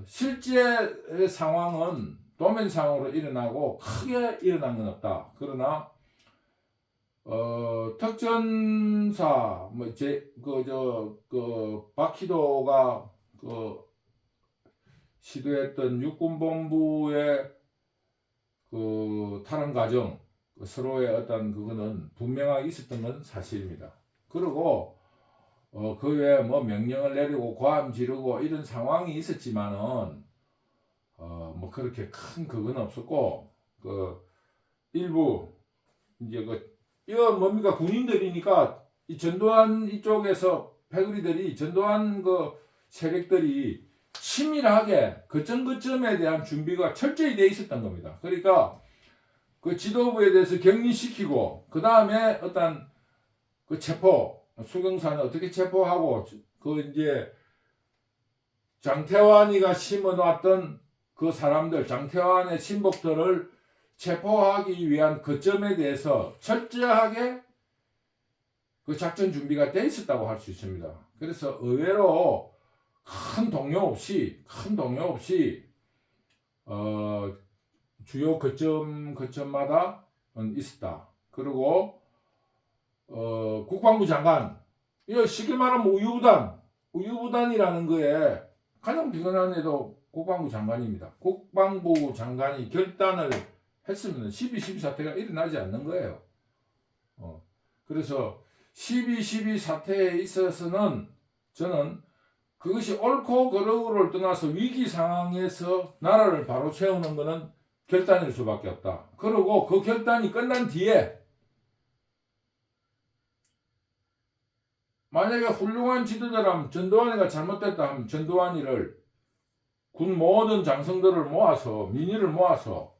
실제 상황은 도면상으로 일어나고 크게 일어난 건 없다. 그러나 특전사 박희도가 시도했던 육군본부의 탈환 과정 서로의 어떤 그거는 분명하게 있었던 건 사실입니다. 그리고 그 외에 뭐 명령을 내리고 고함 지르고 이런 상황이 있었지만은 뭐 그렇게 큰 그건 없었고 일부 이제 이거 뭡니까 군인들이니까 이 전두환 이쪽에서 패거리들이 전두환 세력들이 치밀하게 거점에 대한 준비가 철저히 돼 있었던 겁니다. 그러니까 그 지도부에 대해서 격리시키고 그 다음에 어떤 체포 수경사는 어떻게 체포하고 이제 장태환이가 심어놨던 그 사람들 장태환의 친복들을 체포하기 위한 거점에 대해서 철저하게 그 작전 준비가 돼 있었다고 할 수 있습니다. 그래서 의외로 큰 동요 없이 주요 거점마다 있었다. 그리고 국방부 장관 이거 쉽게 말하면 우유부단이라는 거에 가장 비근한 애도 국방부 장관입니다. 국방부 장관이 결단을 했으면 12 사태가 일어나지 않는 거예요. 그래서 12 사태에 있어서는 저는 그것이 옳고 그르고를 떠나서 위기 상황에서 나라를 바로 채우는 것은 결단일 수밖에 없다. 그리고 그 결단이 끝난 뒤에 만약에 훌륭한 지도자라면 전두환이가 잘못됐다 하면 전두환이를 군 모든 장성들을 모아서 민의를 모아서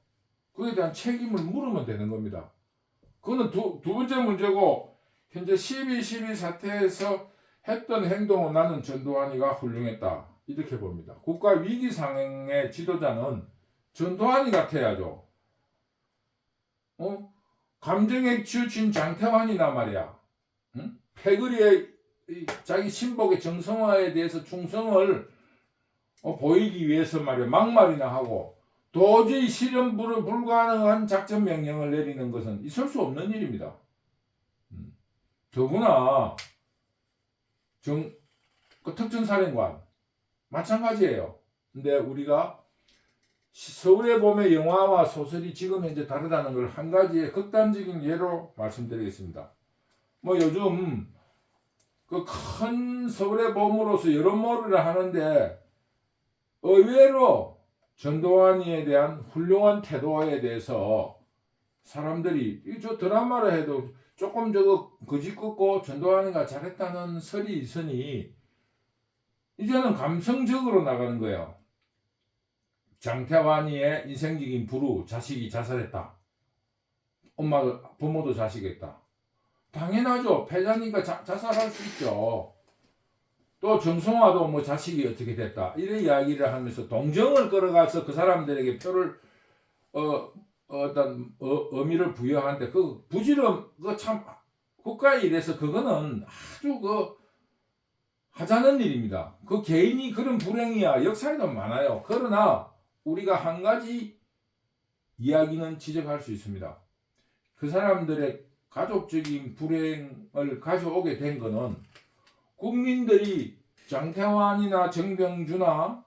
그에 대한 책임을 물으면 되는 겁니다. 그거는 두 번째 문제고 현재 12 사태에서 했던 행동은 나는 전두환이가 훌륭했다 이렇게 봅니다. 국가 위기 상황의 지도자는 전두환이 같아야죠. 감정에 치우친 장태환이나 말이야. 패거리의 자기 신복의 정성화에 대해서 충성을 보이기 위해서 말이야 막말이나 하고 도저히 실현 불가능한 작전 명령을 내리는 것은 있을 수 없는 일입니다. 더구나 특전사령관 마찬가지예요. 근데 우리가 서울의 봄의 영화와 소설이 지금 현재 다르다는 걸 한 가지의 극단적인 예로 말씀드리겠습니다. 뭐 요즘 그 큰 서울의 봄으로서 여론몰이를 하는데 의외로 전두환이에 대한 훌륭한 태도에 대해서 사람들이 저 드라마를 해도 조금 저거 거짓 긋고 전두환이가 잘했다는 설이 있으니 이제는 감성적으로 나가는 거예요. 장태환이의 인생적인 불우, 자식이 자살했다. 엄마도 부모도 자식했다. 당연하죠. 패자니까 자살할 수 있죠. 또 정성화도 뭐 자식이 어떻게 됐다. 이런 이야기를 하면서 동정을 끌어가서 그 사람들에게 표를 어떤 의미를 부여하는데 그 부지런 그 참 국가에 이래서 그거는 아주 그 하자는 일입니다. 그 개인이 그런 불행이야 역사에도 많아요. 그러나 우리가 한 가지 이야기는 지적할 수 있습니다. 그 사람들의 가족적인 불행을 가져오게 된 거는 국민들이 장태환이나 정병주나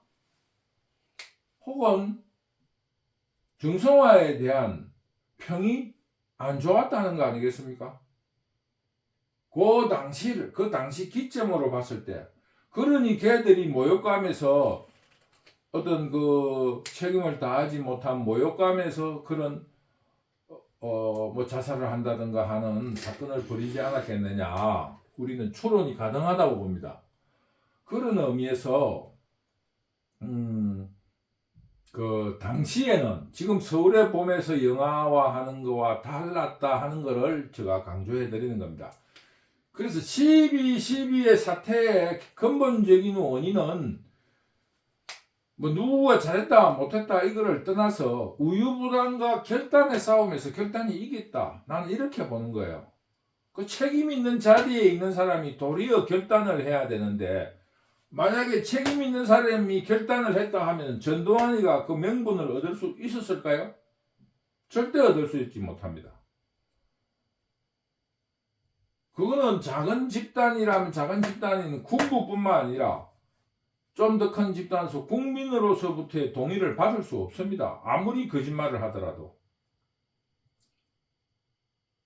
혹은 정성화에 대한 평이 안 좋았다는 거 아니겠습니까? 그 당시 기점으로 봤을 때, 그러니 걔들이 모욕감에서 어떤 그 책임을 다하지 못한 모욕감에서 그런 뭐 자살을 한다든가 하는 사건을 벌이지 않았겠느냐. 우리는 추론이 가능하다고 봅니다. 그런 의미에서 그 당시에는 지금 서울의 봄에서 영화화하는 거와 달랐다 하는 거를 제가 강조해 드리는 겁니다. 그래서 12.12의 사태의 근본적인 원인은 뭐 누구가 잘했다 못했다 이거를 떠나서 우유부단과 결단의 싸움에서 결단이 이겼다. 나는 이렇게 보는 거예요. 그 책임 있는 자리에 있는 사람이 도리어 결단을 해야 되는데 만약에 책임 있는 사람이 결단을 했다 하면 전두환이가 그 명분을 얻을 수 있었을까요? 절대 얻을 수 있지 못합니다. 그거는 작은 집단이라면 작은 집단인 군부뿐만 아니라 좀 더 큰 집단에서 국민으로서부터의 동의를 받을 수 없습니다. 아무리 거짓말을 하더라도.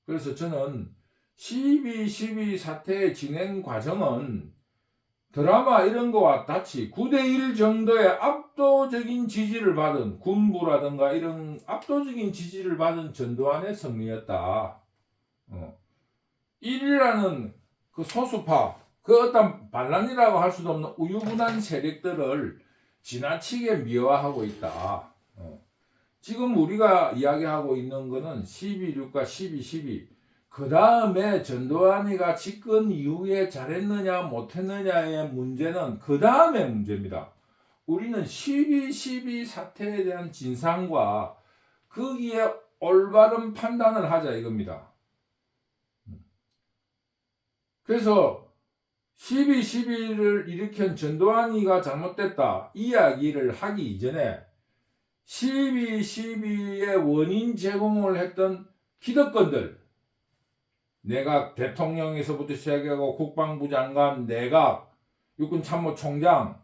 그래서 저는 12.12 사태의 진행 과정은 드라마 이런 거와 같이 9대1 정도의 압도적인 지지를 받은 군부라든가 이런 압도적인 지지를 받은 전두환의 승리였다. 1이라는 그 소수파, 그 어떤 반란이라고 할 수도 없는 우유부단 세력들을 지나치게 미화하고 있다. 지금 우리가 이야기하고 있는 거는 12.6과 12.12. 그 다음에 전두환이가 집권 이후에 잘했느냐 못했느냐의 문제는 그 다음의 문제입니다. 우리는 12.12 사태에 대한 진상과 거기에 올바른 판단을 하자 이겁니다. 그래서 12.12를 일으킨 전두환이가 잘못됐다 이야기를 하기 이전에 12.12의 원인 제공을 했던 기득권들, 내각 대통령에서부터 시작하고 국방부 장관, 내각, 육군참모총장,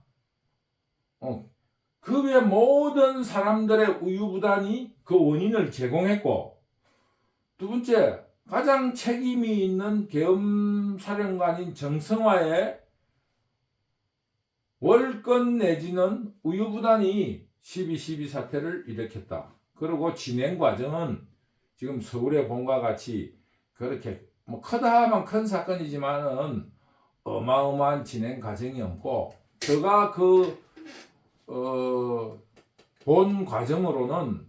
그 외 모든 사람들의 우유부단이 그 원인을 제공했고, 두 번째, 가장 책임이 있는 계엄사령관인 정성화의 월권 내지는 우유부단이 12.12 사태를 일으켰다. 그리고 진행 과정은 지금 서울의 봄과 같이 그렇게 뭐 크다만 큰 사건이지만은 어마어마한 진행 과정이 없고, 그가 본 과정으로는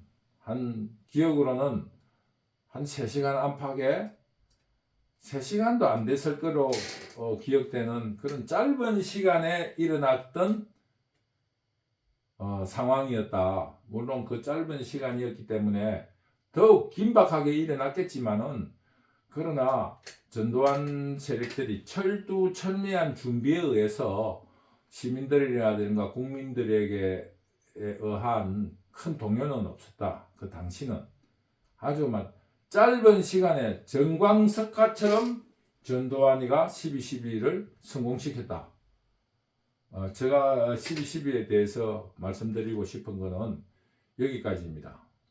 기억으로는 한 3시간 안팎에 3시간도 안 됐을 거로 기억되는 그런 짧은 시간에 일어났던 상황이었다. 물론 그 짧은 시간이었기 때문에 더욱 긴박하게 일어났겠지만은, 그러나 전두환 세력들이 철두철미한 준비에 의해서 시민들이라든가 국민들에게 의한 큰 동요는 없었다. 그 당시는 아주 짧은 시간에 정광석화처럼 전두환이가 12.12를 성공시켰다. 제가 12.12에 대해서 말씀드리고 싶은 것은 여기까지입니다.